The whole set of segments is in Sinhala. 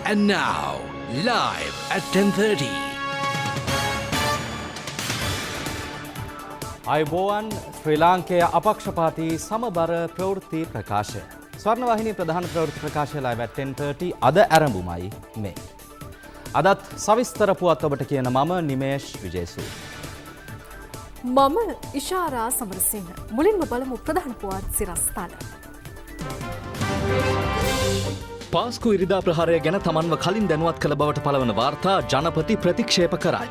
And now, live at 10:30. අයිබෝවන් ශ්‍රී ලාංකේය අපක්ෂපාතී සමබර ප්‍රවෘත්ති ප්‍රකාශය. ස්වර්ණවාහිනී ප්‍රධාන ප්‍රවෘත්ති ප්‍රකාශය live at 10:30 අද ආරම්භුමයි මේ. අදත් සවිස්තර පුවත් ඔබට කියන මම නිමේෂ් විජේසූ. මම ඉෂාරා සමරසිංහ. මුලින්ම බලමු ප්‍රධාන පුවත් සිරස්තල. පාස්කු ඉරිදා ප්‍රහාරය ගැන තමන්ව කලින් දැනුවත් කළ බවට පළවන වාර්තා ජනපති ප්‍රතික්ෂේප කරයි.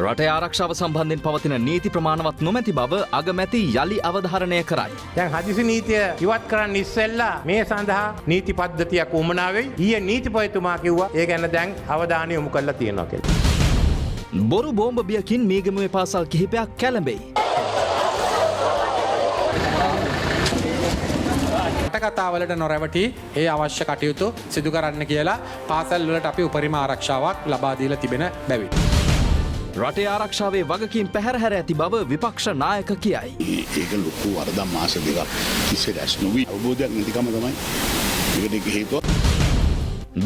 රටේ ආරක්ෂාව සම්බන්ධයෙන් පවතින නීති ප්‍රමාණවත් නොමැති බව අගමැති යලි අවධාරණය කරයි. දැන් හදිසි නීතිය ඉවත් කරන්න ඉස්සෙල්ලා මේ සඳහා නීති පද්ධතියක් උමනා වෙයි. ඊයේ නීතිපතිතුමා කිව්වා ඒ ගැන දැන් අවධානය යොමු කරලා තියෙනවා කියලා. බොරු බෝම්බ බියකින් මීගමුවේ පාසල් කිහිපයක් කැළඹෙයි. කතාවලට නොරැවටි ඒ අවශ්‍ය කටයුතු සිදු කරන්න කියලා පාසල් වලට අපි උපරිම ආරක්ෂාවක් ලබා දීලා තිබෙන බැවින්. රටේ ආරක්ෂාවේ වගකීම් පැහැරහැර ඇති බව විපක්ෂ නායක කියයි. ඒක ලොකු වරදක් මාස දෙකක් තිස්සේ රැස් නොවී අවබෝධයක් නැතිකම තමයි ඒකට හේතුව.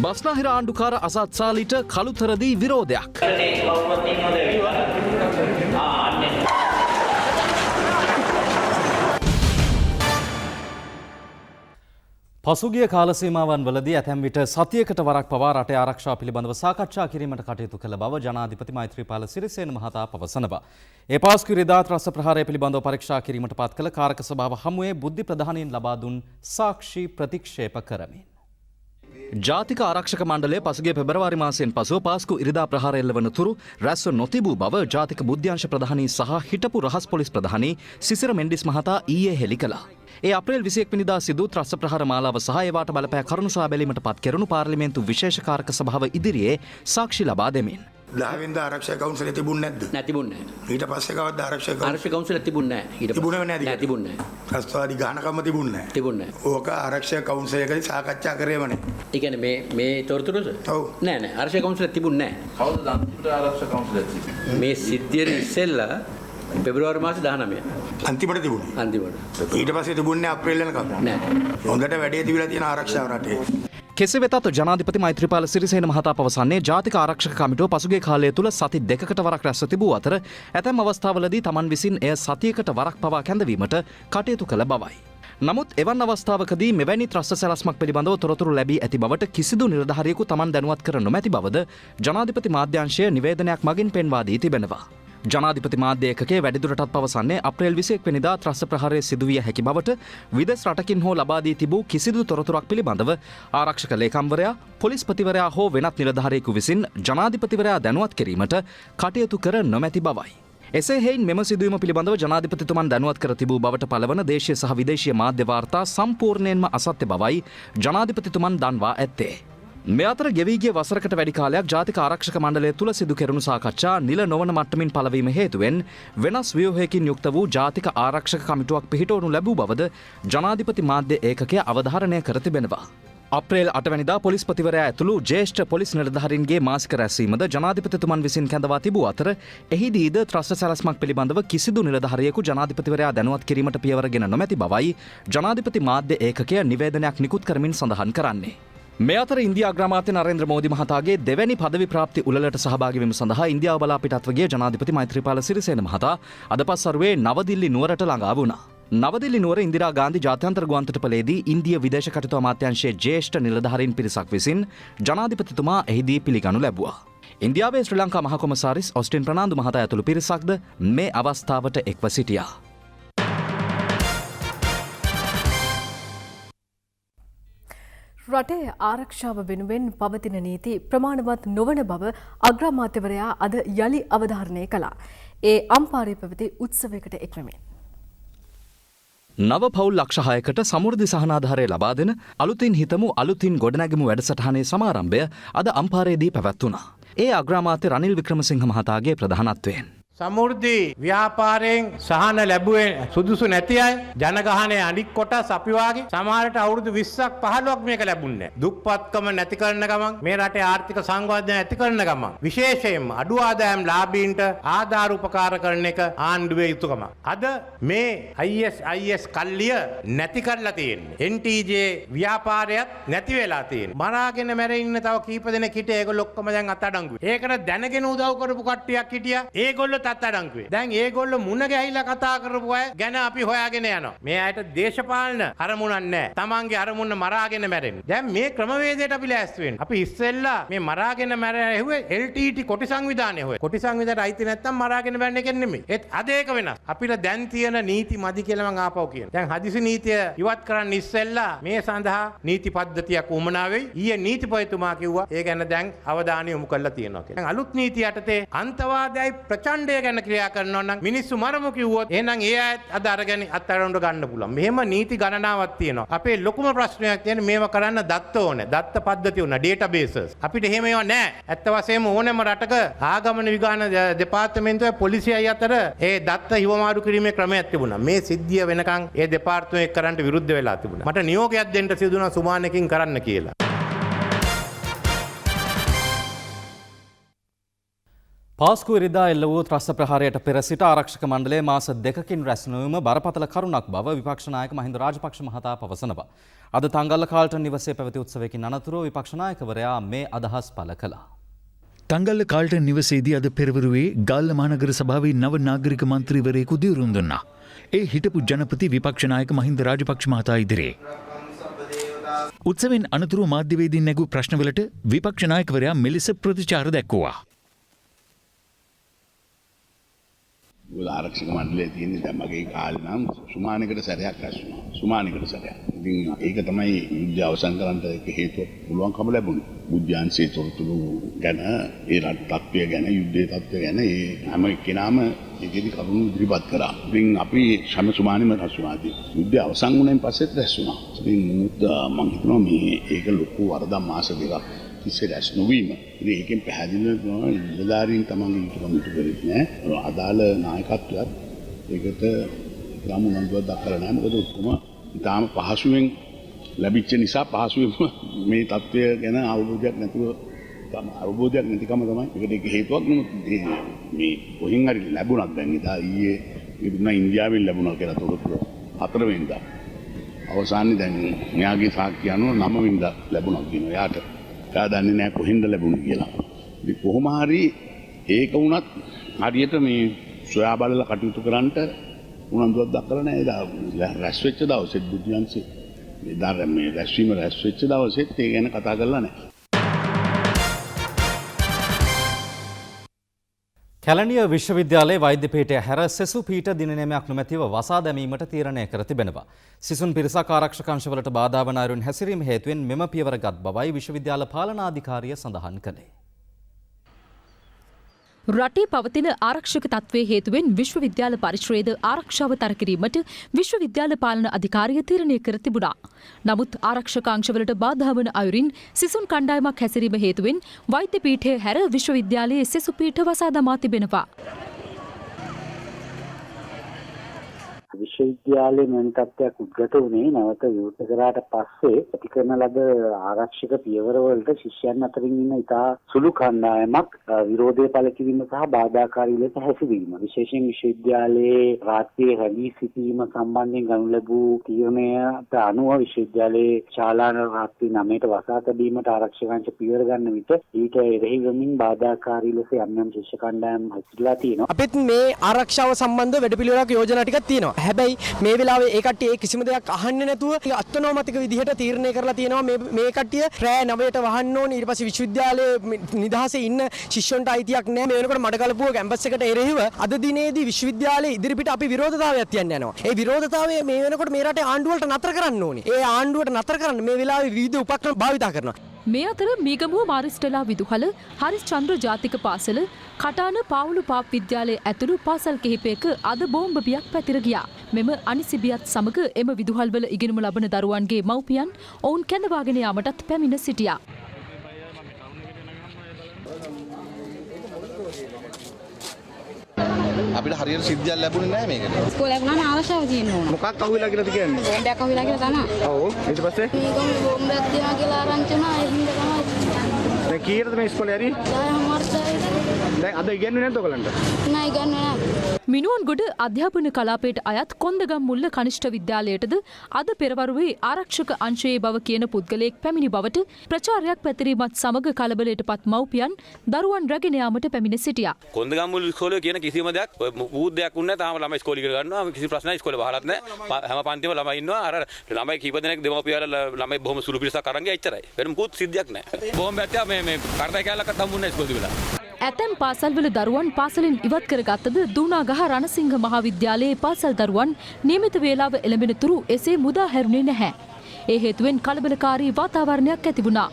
බස්නාහිර ආණ්ඩුකාර අසත් සාලිට කළුතරදී විරෝධයක්. පසුගිය කාලසීමාවන් වලදී ඇතැම් විට සතියකට වරක් පවා රටේ ආරක්ෂාව පිළිබඳව සාකච්ඡා කිරීමට කටයුතු කළ බව ජනාධිපති මෛත්‍රීපාල සිරිසේන මහතා පවසනවා. ඒ පාස්කු ඉරිදා ත්‍රස්ත ප්‍රහාරය පිළිබඳව පරීක්ෂා කිරීමට පත් කළ කාරක සභාව හමුවේ බුද්ධි ප්‍රධානීන් ලබා දුන් සාක්ෂි ප්‍රතික්ෂේප කරමින්. ජාතික ආරක්ෂක මණ්ඩලය පසුගිය පෙබරවාරි මාසයෙන් පසුව පාස්කු ඉරිදා ප්‍රහාරය එල්ලවන තුරු රැස්ව නොතිබූ බව ජාතික බුද්ධ්‍යංශ ප්‍රධානී සහ හිටපු රහස් පොලිස් ප්‍රධානී සිසිර මෙන්ඩිස් මහතා ඊයේ හෙළි කළා. ඒ අප්‍රේල් 21 වෙනිදා සිදු ත්‍රස්ත ප්‍රහාර මාලාව සහ ඒවාට බලපෑ කරුණු සොයා බැලීමට පත් කෙරුණු පාර්ලිමේන්තු විශේෂ කාරක සභාව ඉදිරියේ සාක්ෂි ලබා දෙමින්. 10 වෙනිදා ආරක්ෂක කවුන්සිලේ තිබුණේ නැද්ද? තිබුණේ නැහැ. ඊට පස්සේ කවද්ද ආරක්ෂක කවුන්සිලේ තිබුණේ නැහැ. ඊට තිබුණේ නැහැ. තිබුණේ නැහැ. ත්‍රස්තවාදී ගහනකම තිබුණේ නැහැ. තිබුණේ නැහැ. ඕක ආරක්ෂක කවුන්සිලේකදී සාකච්ඡා කරේමනේ. ඒ කියන්නේ මේ තොරතුරුද? ඔව්. නෑ ආරක්ෂක කවුන්සිලේ තිබුණේ නැහැ. කවුද අන්තිමට ආරක්ෂක කවුන්සිලේ තිබුණේ? මේ සිද්ධියට ඉස්සෙල්ලා පෙබරවාරි මාසේ 19. අන්තිමට තිබුණේ. අන්තිමට. ඊට පස්සේ තිබුණේ අප්‍රේල් වෙනකම්. නෑ. හොඳට වැඩේ තිබිලා තියෙන ආරක්ෂාව රටේ. කෙසේ වෙතත් ජනාධිපති මෛත්‍රීපාල සිරිසේන මහතා පවසන්නේ ජාතික ආරක්ෂක කමිටුව පසුගිය කාලය තුල සති දෙකකට වරක් රැස්ව තිබූ අතර ඇතැම් අවස්ථාවලදී තමන් විසින් එය සතියකට වරක් පවා කැඳවීමට කටයුතු කළ බවයි. නමුත් එවන් අවස්ථාවකදී මෙවැනි ත්‍රස්ත සැලැස්මක් පිළිබඳව තොරතුරු ලැබී ඇති බවට කිසිදු නිලධාරියෙකු තමන් දැනුවත් කර නොමැති බවද ජනාධිපති මාධ්‍යාංශය නිවේදනයක් මගින් පෙන්වා දී තිබෙනවා. ජනාධිපති මාධ්‍ය ඒකකයේ වැඩිදුරටත් පවසන්නේ අප්‍රේල් 21 වෙනිදා ත්‍රස්ත ප්‍රහාරය සිදුවිය හැකි බවට විදෙස් රටකින් හෝ ලබා දී තිබූ කිසිදු තොරතුරක් පිළිබඳව ආරක්ෂක ලේකම්වරයා, පොලිස්පතිවරයා හෝ වෙනත් නිලධාරියෙකු විසින් ජනාධිපතිවරයා දැනුවත් කිරීමට කටයුතු කර නොමැති බවයි. එසේ හේයින් මෙම සිදුවීම පිළිබඳව ජනාධිපතිතුමන් දැනුවත් කර තිබූ බවට පළවන දේශීය සහ විදේශීය මාධ්‍ය වාර්තා සම්පූර්ණයෙන්ම අසත්‍ය බවයි ජනාධිපතිතුමන් දන්වා ඇත්තේ. මේ අතර ගෙවී ගිය වසරකට වැඩි කාලයක් ජාතික ආරක්ෂක මණ්ඩලය තුල සිදු කෙරුණු සාකච්ඡා නිල නොවන මට්ටමින් පළවීම හේතුවෙන් වෙනස් ව්‍යුහයකින් යුක්ත වූ ජාතික ආරක්ෂක කමිටුවක් පිහිටවනු ලැබූ බවද ජනාධිපති මාධ්‍ය ඒකකය අවධාරණය කර තිබෙනවා. අප්‍රේල් 8 වැනිදා පොලිස්පතිවරයා ඇතුළු ජ්‍යෙෂ්ඨ පොලිස් නිලධාරීන්ගේ මාසික රැස්වීමද ජනාධිපතිතුමන් විසින් කැඳවා තිබූ අතර එහිදීද ත්‍රස්ත සැලැස්මක් පිළිබඳව කිසිදු නිලධාරියෙකු ජනාධිපතිවරයා දැනුවත් කිරීමට පියවරගෙන නොමැති බවයි ජනාධිපති මාධ්‍ය ඒකකය නිවේදනයක් නිකුත් කරමින් සඳහන් කරන්නේ. මේ අතර ඉන්දියා අග්‍රාමාත්‍ය නරේන්ද්‍ර මෝදි මහතාගේ දෙවැනි පදවි ප්‍රාප්ති උළෙලට සහභාගී වීම සඳහා ඉන්දියාව බලා පිටත්ව ගිය ජනාධිපති මෛත්‍රීපාල සිරිසේන මහතා අද පස්වරුවේ නවදිල්ලි නුවරට ළඟා වුණා. නවදිල්ලි නුවර ඉන්දිරා ගාන්ධි ජාත්‍යන්තර ගුවන්තොටුපළේදී ඉන්දිය විදේශ කටයුතු අමාත්‍යාංශයේ ජ්‍යෙෂ්ඨ නිලධාරීන් පිරිසක් විසින් ජනාධිපතිතුමා එහිදී පිළිගනු ලැබුවා. ඉන්දියාවේ ශ්‍රී ලංකා මහ කොමසාරිස් ඔස්ටින් ප්‍රනාන්දු මහතා ඇතුළු පිරිසක්ද මේ අවස්ථාවට එක්ව සිටියා. රටේ ආරක්ෂාව වෙනුවෙන් පවතින නීති ප්‍රමාණවත් නොවන බව අග්‍රාමාත්‍යවරයා අද යලි අවධාරණය කළා. ඒ අම්පාරේ පැවති උත්සවයකට එක්වමින්. නව පවුල් ලක්ෂ 6කට සමෘද්ධි සහනාධාරය ලබා දෙන අලුතින් හිතමු අලුතින් ගොඩනැගමු වැඩසටහනේ සමාරම්භය අද අම්පාරේදී පැවැත්වුණා. ඒ අග්‍රාමාත්‍ය රනිල් වික්‍රමසිංහ මහතාගේ ප්‍රධානත්වයෙන්. සමෘද්ධි ව්‍යාපාරයෙන් සහන ලැබුවේ සුදුසු නැති අය ජනගහනයේ අනික් කොටස් අපි වාගේ සමහරට අවුරුදු 20ක් 15ක් මේක ලැබුණේ නැහැ. දුප්පත්කම නැති කරන ගමන් මේ රටේ ආර්ථික සංවර්ධනය ඇති කරන ගමන් විශේෂයෙන්ම අඩු ආදායම් ලාභීන්ට ආධාර උපකාර කරන එක ආණ්ඩුවේ යුතුයකම. අද මේ IS කල්ලිය නැති කරලා තියෙන්නේ. NTJ ව්‍යාපාරයත් නැති වෙලා තියෙන්නේ. මරාගෙන මැරෙන්න තව කීප දෙනෙක් හිටියේ ඒගොල්ලෝ ඔක්කොම දැන් අත්අඩංගුවේ. ඒකට දැනගෙන උදව් කරපු කට්ටියක් හිටියා. ඒගොල්ලෝ අත්අඩංගුවේ. දැන් ඒගොල්ලෝ මුණ ගැහිලා කතා කරපු අය ගැන අපි හොයාගෙන යනවා. මේ අයට දේශපාලන අරමුණක් නැහැ. තමන්ගේ අරමුණ මරාගෙන මැරෙන්න. දැන් මේ ක්‍රමවේදයට අපි ලෑස්ති වෙන්න. අපි ඉස්සෙල්ලා මේ මරාගෙන මැරෙන්නේ LTT කොටි සංවිධානය හොය. කොටි සංවිධානයට අයිති නැත්තම් මරාගෙන මැරෙන්න එක නෙමෙයි. ඒත් අද ඒක වෙනස්. අපිට දැන් තියෙන නීති මදි කියලා මම ආපහු කියනවා. දැන් හදිසි නීතිය ඉවත් කරන්න ඉස්සෙල්ලා මේ සඳහා නීති පද්ධතියක් උමනා වෙයි. ඊයේ නීතිපතිතුමා කිව්වා ඒ ගැන දැන් අවධානය යොමු කරලා තියෙනවා කියලා. දැන් අලුත් නීතිය යටතේ අන්තවාදයයි ප්‍රචණ්ඩ ගැන ක්‍රියා කරනවා නම් මිනිස්සු මරමු කිව්වොත් එහෙනම් ඒ අයත් අද අරගෙන අත්අඩංගුවට ගන්න පුළුවන්. මෙහෙම නීති ගණනාවක් තියෙනවා. අපේ ලොකුම ප්‍රශ්නයක් තියෙන්නේ මේව කරන්න දත්ත ඕනේ. දත්ත පද්ධතිය ඕනේ. ඩේටාබේසස්. අපිට එහෙම ඒවා නැහැ. ඇත්ත වශයෙන්ම ඕනෑම රටක ආගමන විගාන දෙපාර්තමේන්තුවයි පොලිසියයි අතර ඒ දත්ත හිවමාරු කිරීමේ ක්‍රමයක් තිබුණා. මේ සිද්ධිය වෙනකන් ඒ දෙපාර්තමේන්තුවේ කරන්නට විරුද්ධ වෙලා තිබුණා. මට නියෝගයක් දෙන්න සිදුණා සුමානකින් කරන්න කියලා. පාස්කු ඉරිදා එල්ල වූ ත්‍රස්ත ප්‍රහාරයට පෙර සිට ආරක්ෂක මණ්ඩලයේ මාස 2කින් රැස් නොවීම බරපතල කරුණක් බව විපක්ෂ නායක මහින්ද රාජපක්ෂ මහතා පවසනවා. අද තංගල්ල කාල්ටන් නිවසේ පැවති උත්සවයකින් අනතුරුව විපක්ෂ නායකවරයා මේ අදහස් පළ කළා. තංගල්ල කාල්ටන් නිවසේදී අද පෙරවරුවේ ගාල්ල මහනගර සභාවේ නව නාගරික මන්ත්‍රීවරයෙකු දියුරුම් දුන්නා. ඒ හිටපු ජනපති විපක්ෂ නායක මහින්ද රාජපක්ෂ මහතා ඉදිරියේ. උත්සවෙන් අනතුරුව මාධ්‍යවේදීන් නැගූ ප්‍රශ්නවලට විපක්ෂ නායකවරයා මෙලෙස ප්‍රතිචාර දැක්වුවා. ආරක්ෂක මණ්ඩලයේ තියෙන දැන් මගේ කාලේ නම් සුමානකට සැරයක් රැස් වුණා. සුමානකට සැරයක්. ඉතින් ඒක තමයි යුද්ධය අවසන් කරන්න ඒක හේතුව පුළුවන්කම ලැබුණේ. බුද්ධාංශයේ තොරතුරු ගැන, ඒ රට තත්ත්වය ගැන, යුද්ධයේ තත්ත්වය ගැන ඒ හැම කෙනාම ඒකෙදි කරුණු ඉදිරිපත් කරා. ඉතින් අපි හැම සුමානෙම රැස් වුණා. යුද්ධය අවසන් වුණායින් පස්සෙත් රැස් වුණා. ඉතින් මම හිතනවා මේ ඒක ලොකු වරදක් මාස දෙකක් තිස්සේ රැස් නොවීම. ඉතින් ඒකෙන් පැහැදිලිව කරනවා නිලධාරීන් තමන්ගේ යුතුකම් ඉටු කරෙත් නෑ. අදාළ නායකත්වයක් ඒකට ග්‍රාම උනන්දුවක් දක්වලා නෑ. මොකද ඔක්කොම ඊටාම පහසුවෙන් ලැබිච්ච නිසා පහසුවෙන් මේ තත්ත්වය ගැන අවබෝධයක් නැතිකම තමයි. ඒකට හේතුවක් මේ කොහෙන් හරි ලැබුණක් දැන් ඉදා ඊයේ ඉන්දියාවෙන් ලැබුණා කියලා තොරතුරු 4 වෙනිදා. අවසානයේ දැන් මෙයාගේ සාක්ෂි අනුව 9 වෙනිදා ලැබුණා කියනවා. එයාට එයා දන්නේ නැහැ කොහෙන්ද ලැබුණේ කියලා. ඉතින් කොහොම හරි ඒක වුණත් හරියට මේ සොයා බලලා කටයුතු කරන්නට උනන්දුවක් දක්වලා නැහැ. රැස් වෙච්ච දවසේ බුද්ධාංශේ මේ රැස්වීම රැස් වෙච්ච දවසෙත් ඒ ගැන කතා කරලා නැහැ. කැලණිය විශ්වවිද්‍යාලයේ වෛද්‍ය පීඨය හැර සෙසු පීඨ දින නියමයක් නොමැතිව වසා දැමීමට තීරණය කර තිබෙනවා. සිසුන් පිරිසක් ආරක්ෂක අංශවලට බාධා වන අයුරින් හැසිරීම හේතුවෙන් මෙම පියවර ගත් බවයි විශ්වවිද්‍යාල පාලනාධිකාරිය සඳහන් කළේ. රටේ පවතින ආරක්ෂක තත්ත්වයේ හේතුවෙන් විශ්වවිද්‍යාල පරිශ්‍රයේද ආරක්ෂාව තර කිරීමට විශ්වවිද්‍යාල පාලන අධිකාරිය තීරණය කර තිබුණා. නමුත් ආරක්ෂක අංශවලට බාධා වන අයුරින් සිසුන් කණ්ඩායමක් හැසිරීම හේතුවෙන් වෛද්‍ය පීඨය හැර විශ්වවිද්‍යාලයේ සෙසු පීඨ වසා දමා තිබෙනවා. විශ්වවිද්‍යාලයේ මෙවැනි තත්ත්වයක් උද්ගත වුණේ නැවත විවෘත කරාට පස්සේ ඇති කරන ලද ආරක්ෂක පියවරවලට ශිෂ්‍යයන් අතරින් ඉන්න ඉතා සුළු කණ්ඩායමක් විරෝධය පළ කිරීම සහ බාධාකාරී ලෙස හැසිරීම. විශේෂයෙන් විශ්වවිද්‍යාලයේ රාත්‍රියේ රැඳී සිටීම සම්බන්ධයෙන් ගනු ලැබූ තීරණයට අනුව විශ්වවිද්‍යාලයේ ශාලාන රාත්‍රී 9ට වසා තැබීමට ආරක්ෂකයන්ට පියවර ගන්න විට ඊට එරෙහි වෙමින් බාධාකාරී ලෙස යම් යම් ශිෂ්‍ය කණ්ඩායම් හැසිරලා තියෙනවා. අපිත් මේ ආරක්ෂාව සම්බන්ධ වැඩපිළිවෙලක් යෝජනා ටිකක් තියෙනවා. හැබැයි මේ වෙලාවේ ඒ කට්ටිය කිසිම දෙයක් අහන්නේ නැතුව අත්නෝමතික විදිහට තීරණය කරලා තියෙනවා මේ කට්ටිය රෑ 9ට වහන්න ඕනේ. ඊට පස්සේ විශ්වවිද්‍යාලයේ නිදහසේ ඉන්න ශිෂ්‍යයන්ට අයිතියක් නැහැ. මේ වෙනකොට මඩකලපුව කැම්පස් එකට එරෙහිව අද දිනේදී විශ්වවිද්‍යාලයේ ඉදිරිපිට අපි විරෝධතාවයක් තියන්න යනවා. ඒ විරෝධතාවය මේ වෙනකොට මේ රටේ ආණ්ඩුවලට නතර කරන්න ඕනේ. ඒ ආණ්ඩුවට නතර කරන්න මේ වෙලාවේ විවිධ උපක්‍රම භාවිතා කරනවා. මේ අතර මීගමුව මාරිස්ටලා විදුහල, හරිස්චන්ද්‍ර ජාතික පාසල, කටාන පාවුලු පාප් විද්‍යාලයේ ඇතුළු පාසල් කිහිපයක අද බෝම්බ බියක් පැතිර ගියා. මෙම අනිසිබියත් සමග එම විදුහල්වල ඉගෙනුම ලබන දරුවන්ගේ මව්පියන් ඔවුන් කැඳවාගෙන යාමටත් පැමිණ සිටියා. අපිට හරියට සිද්ධියක් ලැබුණේ නැහැ මේකට. ඉස්කෝලේ ගුණාම ආරක්ෂාව තියෙන්න ඕන. මොකක් අහුවෙලා කියලාද කියන්නේ? බෝම්බයක් අහුවෙලා කියලා තමයි. ඔව් ඊට පස්සේ මේකම බෝම්බයක් තියනවා කියලා ආරංචි වුණා. ඒ හින්දා තමයි. දැන් කීයටද මේ ඉස්කෝලේ හරි? දැන් අද ඉගෙනුනේ නැද්ද ඔයගලන්ට? නෑ ඉගෙනුනේ නෑ. මිනුවන්ගොඩ අධ්‍යාපන කලාපයට අයත් කොන්දගම් මුල්ල කනිෂ්ඨ විද්‍යාලයටද අද පෙරවරුවේ ආරක්ෂක අංශයේ බව කියන පුද්ගලයෙක් පැමිණි බවට ප්‍රචාරයක් පැතිරීමත් සමග කලබලයට පත් මව්පියන් දරුවන් රැගෙන යාමට පැමිණ සිටියා. කොන්දගම් මුල් ඉස්කෝලේ කියන කිසිම දෙයක් බූදයක් උන්නේ තාම ළමයි ඉස්කෝලේ ඉගෙන ගන්නවා කිසි ප්‍රශ්නයක් ඉස්කෝලේ වහලත් නැහැ. හැම පන්තිම ළමයි ඉන්නවා. අර ළමයි කීප දෙනෙක් දෙමව්පියලා ළමයි බොහොම සුළු පිරිසක් අරන් ගියා එච්චරයි. වෙන මුකුත් සිද්ධියක් නැහැ. බෝම්බයක් තියා මේ කරදයි කැලලකට හම්බුන්නේ ඉස්කෝලේ වෙලා. ඇතැම් පාසල්වල දරුවන් පාසලෙන් ඉවත් කරගත්තද දූනාගහ රණසිංහ මහාවිද්‍යාලයේ පාසල් දරුවන් නියමිත වේලාව එළඹෙන තුරු එසේ මුදා හැරුණේ නැහැ. ඒ හේතුවෙන් කලබලකාරී වාතාවරණයක් ඇති වුණා.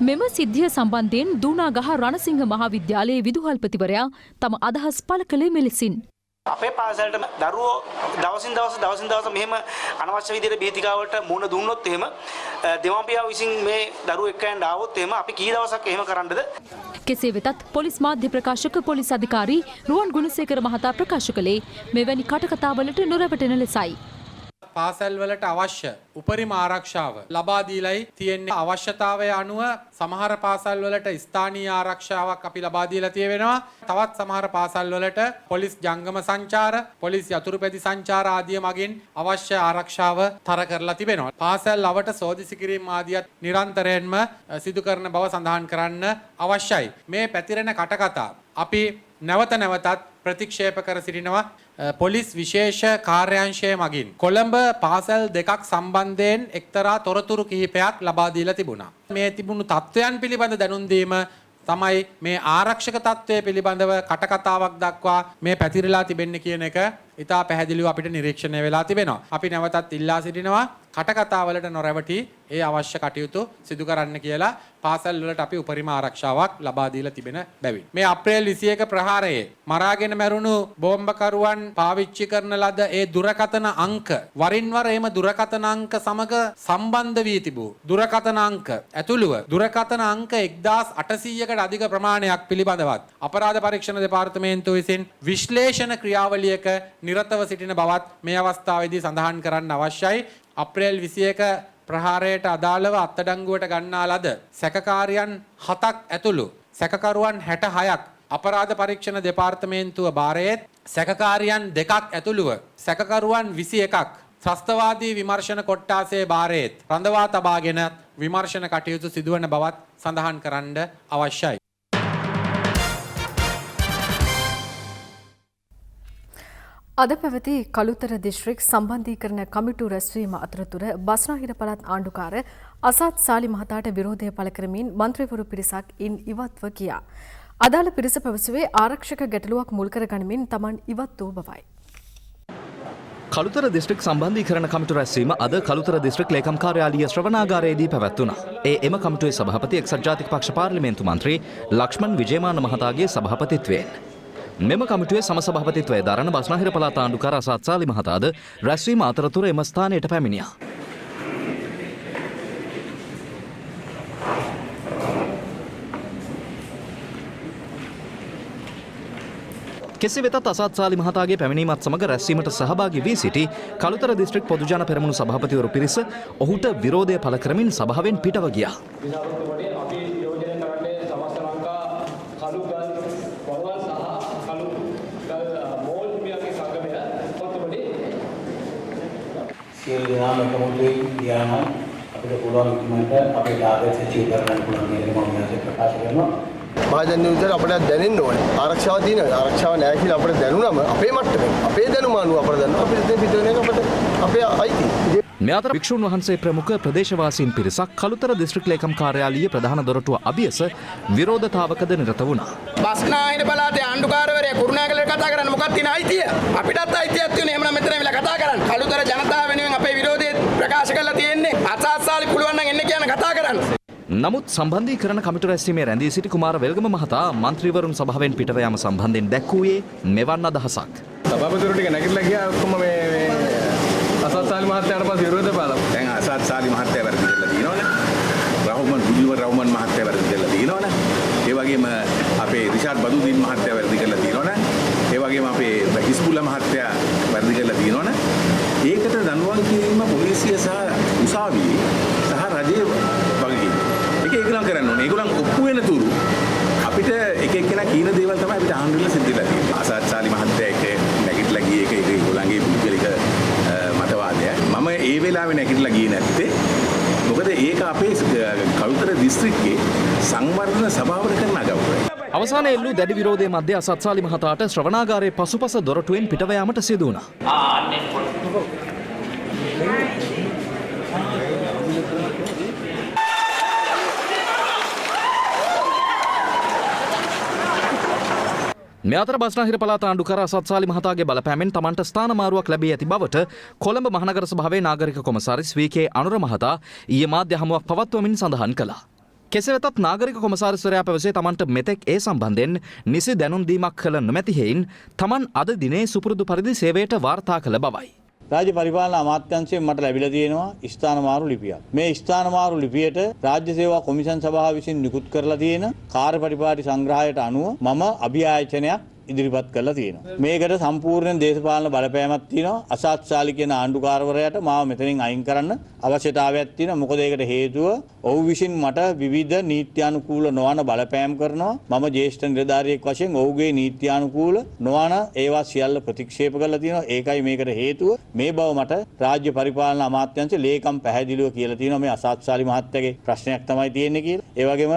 මෙම සිද්ධිය සම්බන්ධයෙන් දූනාගහ රණසිංහ මහාවිද්‍යාලයේ විදුහල්පතිවරයා තම අදහස් පළ කළේ මෙලෙසින්. අපේ පාසලට දරුවෝ දවසින් දවස මෙහෙම අනවශ්‍ය විදිහට බීතිකාවට මුහුණ දුන්නොත් එහෙම දෙමාපියෝ විසින් මේ දරුවෝ එක්ක යන්න ආවොත් එහෙම අපි කී දවසක් එහෙම කරන්නද? කෙසේ වෙතත් පොලිස් මාධ්‍ය ප්‍රකාශක පොලිස් අධිකාරී රුවන් ගුණසේකර මහතා ප්‍රකාශ කළේ මෙවැනි කටකතාවලට නොරැවටෙන ලෙසයි. පාසල් වලට අවශ්‍ය උපරිම ආරක්ෂාව ලබා දීලයි තියෙන්නේ. අවශ්‍යතාවය අනුව සමහර පාසල් වලට ස්ථානීය ආරක්ෂාවක් අපි ලබා දීලා තියෙනවා. තවත් සමහර පාසල් වලට පොලිස් ජංගම සංචාර, පොලිස් යතුරුපැදි සංචාර ආදිය මගින් අවශ්‍ය ආරක්ෂාව තර කරලා තිබෙනවා. පාසල් අවට සෝදිසි කිරීම ආදියත් නිරන්තරයෙන්ම සිදු කරන බව සඳහන් කරන්න අවශ්‍යයි. මේ පැතිරෙන කටකතා අපි නැවත නැවතත් ප්‍රතික්ෂේප කර සිටිනවා. පොලිස් විශේෂ කාර්යාංශය මගින් කොළඹ පාසල් දෙකක් සම්බන්ධයෙන් එක්තරා තොරතුරු කිහිපයක් ලබා දීලා තිබුණා. මේ තිබුණු තත්ත්වයන් පිළිබඳ දැනුම් දීම තමයි මේ ආරක්ෂක තත්ත්වය පිළිබඳව කටකතාවක් දක්වා මේ පැතිරලා තිබෙන්නේ කියන එක ඉතා පැහැදිලිව අපිට නිරීක්ෂණය වෙලා තිබෙනවා. අපි නැවතත් ඉල්ලා සිටිනවා කටකතාවලට නොරැවටි ඒ අවශ්‍ය කටයුතු සිදු කරන්න කියලා පාසල් වලට අපි උපරිම ආරක්ෂාවක් ලබා දීලා තිබෙන බැවින්. මේ අප්‍රේල් 21 ප්‍රහාරයේ මරාගෙන මැරුණු බෝම්බකරුවන් පාවිච්චි කරන ලද ඒ දුරකථන අංක වරින් වර එම දුරකථන අංක සමග සම්බන්ධ වී තිබූ දුරකථන අංක ඇතුළුව දුරකථන අංක 1800කට අධික ප්‍රමාණයක් පිළිබඳවත් අපරාධ පරීක්ෂණ දෙපාර්තමේන්තුව විසින් විශ්ලේෂණ ක්‍රියාවලියක නිරතව සිටින බවත් මේ අවස්ථාවේදී සඳහන් කරන්න අවශ්‍යයි. අප්‍රේල් 21 ප්‍රහාරයට අදාළව අත්අඩංගුවට ගන්නා ලද සැකකාරයන් 7ක් ඇතුළු සැකකරුවන් 66ක් අපරාධ පරීක්ෂණ දෙපාර්තමේන්තුව භාරයේත් සැකකාරයන් 2ක් ඇතුළුව සැකකරුවන් 21ක් ත්‍රස්තවාදී විමර්ශන කොට්ටාසේ භාරයේත් රඳවා තබාගෙන විමර්ශන කටයුතු සිදුවන බවත් සඳහන් කරන්න අවශ්‍යයි. අද පැවති කළුතර දිස්ත්‍රික් සම්බන්ධීකරණ කමිටු රැස්වීම අතරතුර බස්නාහිර පළාත් ආණ්ඩුකාර අසත් සාලි මහතාට විරෝධය පළ කරමින් මන්ත්‍රීවරු පිරිසක් ඉන් ඉවත්ව ගියා. අදාළ පිරිස පැවසුවේ ආරක්ෂක ගැටලුවක් මුල් කර ගනිමින් තමන් ඉවත් වූ බවයි. කළුතර දිස්ත්‍රික් සම්බන්ධීකරණ කමිටු රැස්වීම අද කළුතර දිස්ත්‍රික් ලේකම් කාර්යාලීය ශ්‍රවණාගාරයේදී පැවැත්වුණා. එම කමිටුවේ සභාපති එක්සත් ජාතික පක්ෂ පාර්ලිමේන්තු මන්ත්‍රී ලක්ෂ්මන් විජේමාන මහතාගේ සභාපතිත්වයෙන් මෙම කමිටුවේ සමසභාපතිත්වය දරන බස්නාහිර පළාත් ආණ්ඩුකාර අසත් සාලි මහතාද රැස්වීම අතරතුර එම ස්ථානයට පැමිණියා. කෙසේ වෙතත් අසත් සාලි මහතාගේ පැමිණීමත් සමග රැස්වීමට සහභාගී වී සිටි කළුතර දිස්ත්‍රික් පොදු ජන පෙරමුණු සභාපතිවරු පිරිස ඔහුට විරෝධය පළ කරමින් සභාවෙන් පිටව ගියා. සියලු දෙනාම එකමුතුවෙන් ගියා නම් අපිට පුළුවන් ඉක්මනට අපේ ටාගට් ඇචීව් කරගන්න පුළුවන් කියලා මම මෙයාට ප්‍රකාශ කරනවා. මහජන විදිහට අපිට දැනෙන්න ඕනේ. ආරක්ෂාව තියෙනවා. ආරක්ෂාව නැහැ කියලා අපිට දැනුණම අපේ මට්ටමේ අපේ දැනුම අනුව අපිට දැනුම අපිට ඉතින් පිට වෙන එක අපිට අපේ අයිති. මේ අතර භික්ෂුන් වහන්සේ ප්‍රමුඛ ප්‍රදේශවාසීන් පිරිසක් කළුතර දිස්ත්‍රික් ලේකම් කාර්යාලීය ප්‍රධාන දොරටුව අභියස විරෝධතාවකද නිරත වුණා. බස්නාහිර පළාතේ ආණ්ඩුකාරවරයා කුරුණෑගලට කතා කරන්න මොකක්ද තියෙන අයිතිය? අපිටත් අයිතියක් තියෙනවා. එහෙනම් මෙතන වෙලා කතා කරන්න. කළුතර ජනතාව වෙනුවෙන් අපේ විරෝධය ප්‍රකාශ කරලා තියෙන්නේ. අසාස්සාලි පුළුවන් නම් එන්න කියන කතා කරන්න. නමුත් සම්බන්ධීකරණ කමිටු රැස්වීමේ රැඳී සිටි කුමාර වෙල්ගම මහතා මන්ත්‍රීවරුන් සභාවෙන් පිටව යාම සම්බන්ධයෙන් දැක්වුවේ මෙවන් අදහසක්. සභාපතිවරු ටික නැගිටලා ගියා ඔක්කොම මේ අසත් සාලි මහත්තයාට පස්සේ විරෝධය පාලා. දැන් අසත් සාලි මහත්තයා වැරදි කරලා තියෙනවනේ. රහුමන් මහත්තයා වැරදි කරලා තියෙනවනේ. ඒ වගේම අපේ රිෂාඩ් බදුදීන් මහත්තයා වැරදි කරලා තියෙනවනේ. මේගොල්ලන් ඔප්පු වෙන තුරු අපිට එක එක්කෙනා කියන දේවල් තමයි අපිට ආණ්ඩුවල සිද්ධ වෙලා තියෙන්නේ. අසත් සාලි මහත්තයා එක නැගිටලා ගියේ ඒක ඒගොල්ලන්ගේ පුද්ගලික මතවාදය. මම ඒ වෙලාවේ නැගිටලා ගියේ නැත්තේ මොකද ඒක අපේ කලුතර දිස්ත්‍රික්කයේ සංවර්ධන සභාවට කරන අගෞරවය. අවසානයේ එල්ලූ දැඩි විරෝධයේ මැද අසත්සාලි මහතාට ශ්‍රවණාගාරයේ පසුපස දොරටුවෙන් පිටව යාමට සිදු වුණා. මේ අතර බස්නාහිර පළාත ආණ්ඩුකර අසත්සාලි මහතාගේ බලපෑමෙන් තමන්ට ස්ථාන මාරුවක් ලැබී ඇති බවට කොළඹ මහනගර සභාවේ නාගරික කොමසාරිස් වී.කේ. අනුර මහතා ඊයේ මාධ්‍ය හමුවක් පවත්වමින් සඳහන් කළා. කෙසේ වෙතත් නාගරික කොමසාරිස්වරයා පැවසේ තමන්ට මෙතෙක් ඒ සම්බන්ධයෙන් නිසි දැනුම් දීමක් කළ නොමැති හේයින් තමන් අද දිනේ සුපුරුදු පරිදි සේවයට වාර්තා කළ බවයි. රාජ්‍ය පරිපාලන අමාත්‍යාංශයෙන් මට ලැබිලා තියෙනවා ස්ථාන මාරු ලිපියක්. මේ ස්ථාන මාරු ලිපියට රාජ්‍ය සේවා කොමිෂන් සභාව විසින් නිකුත් කරලා තියෙන කාර්යපරිපාටි සංග්‍රහයට අනුව මම අභියාචනයක් ඉදිරිපත් කරලා තියෙනවා. මේකට සම්පූර්ණ දේශපාලන බලපෑමක් තියෙනවා. අසත්සාලි කියන ආණ්ඩුකාරවරයාට මාව මෙතනින් අයින් කරන්න අවශ්‍යතාවයක් තියෙනවා. මොකද ඒකට හේතුව ඔහු විසින් මට විවිධ නීත්‍යානුකූල නොවන බලපෑම් කරනවා. මම ජ්‍යෙෂ්ඨ නිලධාරියෙක් වශයෙන් ඔහුගේ නීත්‍යානුකූල නොවන ඒවා සියල්ල ප්‍රතික්ෂේප කරලා තියෙනවා. ඒකයි මේකට හේතුව. මේ බව මට රාජ්‍ය පරිපාලන අමාත්‍යාංශ ලේකම් පැහැදිලිව කියලා තියෙනවා. මේ අසත්සාලි මහත්තයාගේ ප්‍රශ්නයක් තමයි තියෙන්නේ කියලා. ඒ වගේම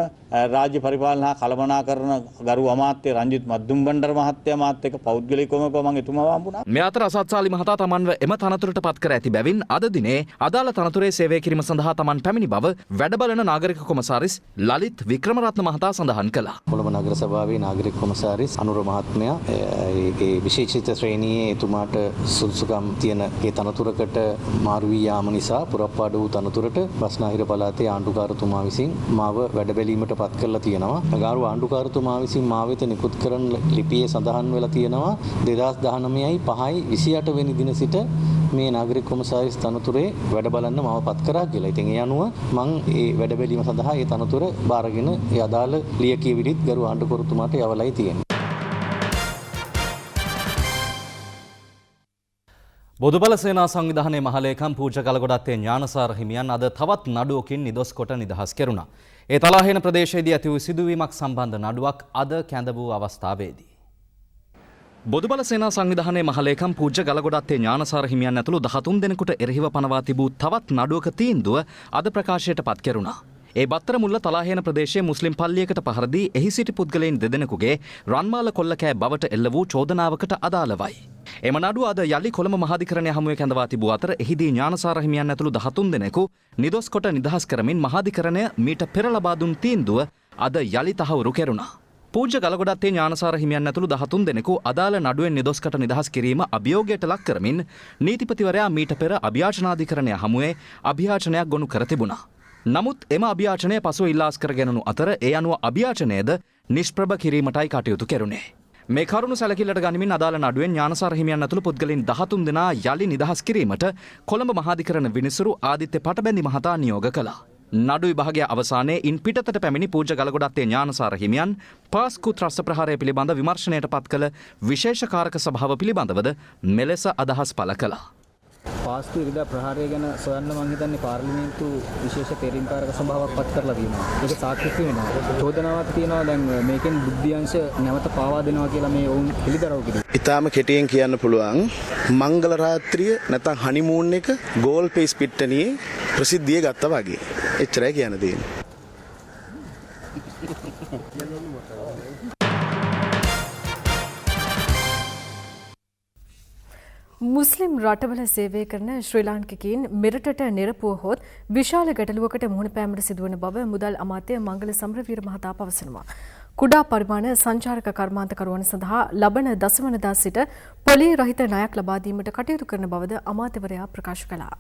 රාජ්‍ය පරිපාලන හා කළමනාකරන ගරු අමාත්‍ය රංජිත් මද්දුම්බණ්ඩර මහත්තයා මාත් එක්ක පෞද්ගලිකවම මම එතුමාව හම්බුණා. මේ අතර අසත්සාලි මහතා තමන්ව එම තනතුරට පත් කර ඇති බැවින් අද දිනේ අදාළ තනතුරේ සේවය කිරීම සඳහා තමන් පැමිණි බව වැඩබලන නාගරික කොමසාරිස් ලලිත් වික්‍රමරත්න මහතා සඳහන් කළා. කොළඹ නගර සභාවේ නාගරික කොමසාරිස් අනුර මහත්මයා ඒකේ විශේෂිත ශ්‍රේණියේ එතුමාට සුදුසුකම් තියෙන ඒ තනතුරකට මාරු වී යාම නිසා පුරප්පාඩු වූ තනතුරට බස්නාහිර පළාතේ ආණ්ඩුකාරතුමා විසින් මාව වැඩබැලීමට පත් කරලා තියෙනවා. ගාරු ආණ්ඩුකාරතුමා විසින් මා වෙත නිකුත් කරන ලිපියේ සඳහන් වෙලා තියෙනවා 2019/5/28 වෙනි දින සිට මේ නාගරික කොමසාරිස් තනතුරේ වැඩ බලන්න මාව පත් කරා කියලා. ඉතින් ඒ අනුව මම ඒ වැඩ බැලීම සඳහා ඒ තනතුර බාරගෙන ඒ අදාළ ලියකියවිලිත් ගරු ආණ්ඩුකරුතුමාට යවලයි තියෙන්නේ. බොදුබල සේනා සංවිධානයේ මහලේකම් පූජ්‍ය ගලගොඩත්තේ ඥානසාර හිමියන් අද තවත් නඩුවකින් නිදොස් කොට නිදහස් කෙරුණා. ඒ තලාහේන ප්‍රදේශයේදී ඇති වූ සිදුවීමක් සම්බන්ධ නඩුවක් අද කැඳ වූ අවස්ථාවේදී බොදුබල සේනා සංවිධානයේ මහලේකම් පූජ්‍ය ගලගොඩත්තේ ඥානසාර හිමියන් ඇතුළු 13 දෙනෙකුට එරෙහිව පනවා තිබූ තවත් නඩුවක තීන්දුව අද ප්‍රකාශයට පත් කෙරුණා. ඒ බත්තර මුල්ල තලාහේන ප්‍රදේශයේ මුස්ලිම් පල්ලියකට පහර දී එහි සිටි පුද්ගලයන් දෙදෙනෙකුගේ රන්මාල කොල්ලකෑ බවට එල්ල වූ චෝදනාවකට අදාළවයි. එම නඩුව අද යලි කොළඹ මහාධිකරණය හමුවේ කැඳවා තිබූ අතර එහිදී ඥානසාර හිමියන් ඇතුළු 13 දෙනෙකු නිදොස් කොට නිදහස් කරමින් මහාධිකරණය මීට පෙර ලබා දුන් තීන්දුව අද යලි තහවුරු කෙරුණා. පූජ්‍ය ගලගොඩත්තේ ඥානසාර හිමියන් ඇතුළු 13 දෙනෙකු අදාළ නඩුවෙන් නිදොස්කට නිදහස් කිරීම අභියෝගයට ලක් කරමින් නීතිපතිවරයා මීට පෙර අභියාචනාධිකරණය හමුවේ අභියාචනයක් ගොනු කර තිබුණා. නමුත් එම අභියාචනය පසුව ඉල්ලාස් කරගෙනු අතර ඒ අනුව අභියාචනයද නිෂ්ප්‍රභ කිරීමටයි කටයුතු කෙරුණේ. මේ කරුණු සැලකිල්ලට ගනිමින් අදාළ නඩුවෙන් ඥානසාර හිමියන් ඇතුළු පුද්ගලයන් 13 දෙනා යලි නිදහස් කිරීමට කොළඹ මහාධිකරණ විනිසුරු ආදිත්‍ය පටබැඳි මහතා නියෝග කළා. නඩු විභාගය අවසානයේ ඉන් පිටතට පැමිණි පූජ්‍ය ගලගොඩත්තේ ඥානසාර හිමියන් පාස්කු ත්‍රස්ත ප්‍රහාරය පිළිබඳ විමර්ශනයට පත් කළ විශේෂ කාරක සභාව පිළිබඳවද මෙලෙස අදහස් පළ කළා. පාස්තු ඉරිදා ප්‍රහාරය ගැන සොයන්න මම හිතන්නේ පාර්ලිමේන්තු විශේෂ තේරීම්කාරක සභාවක් පත් කරලා තියෙනවා. ඒක සාකච්ඡා වෙනවා. චෝදනාවක් තියෙනවා දැන් මේකෙන් බුද්ධියංශ නැවත පාවා දෙනවා කියලා මේ වුන් පිළිදරව් කිව්වා. ඊටාම කෙටියෙන් කියන්න පුළුවන් මංගල රාත්‍රිය නැත්නම් හනිමූන් එක ගෝල් පේස් පිට්ටනියේ ප්‍රසිද්ධිය ගත්තා වගේ. එච්චරයි කියන්න තියෙන්නේ. මුස්ලිම් රටවල සේවය කරන ශ්‍රී ලාංකිකයින් මෙරටට නිරපුවහොත් විශාල ගැටලුවකට මුහුණ පෑමට සිදුවන බව මුදල් අමාත්‍ය මංගල සමරවීර මහතා පවසනවා. කුඩා පරිමාණ සංචාරක කර්මාන්තකරුවන් සඳහා ලබන 10 වනදා සිට පොලී රහිත ණයක් ලබා දීමට කටයුතු කරන බවද අමාත්‍යවරයා ප්‍රකාශ කළා.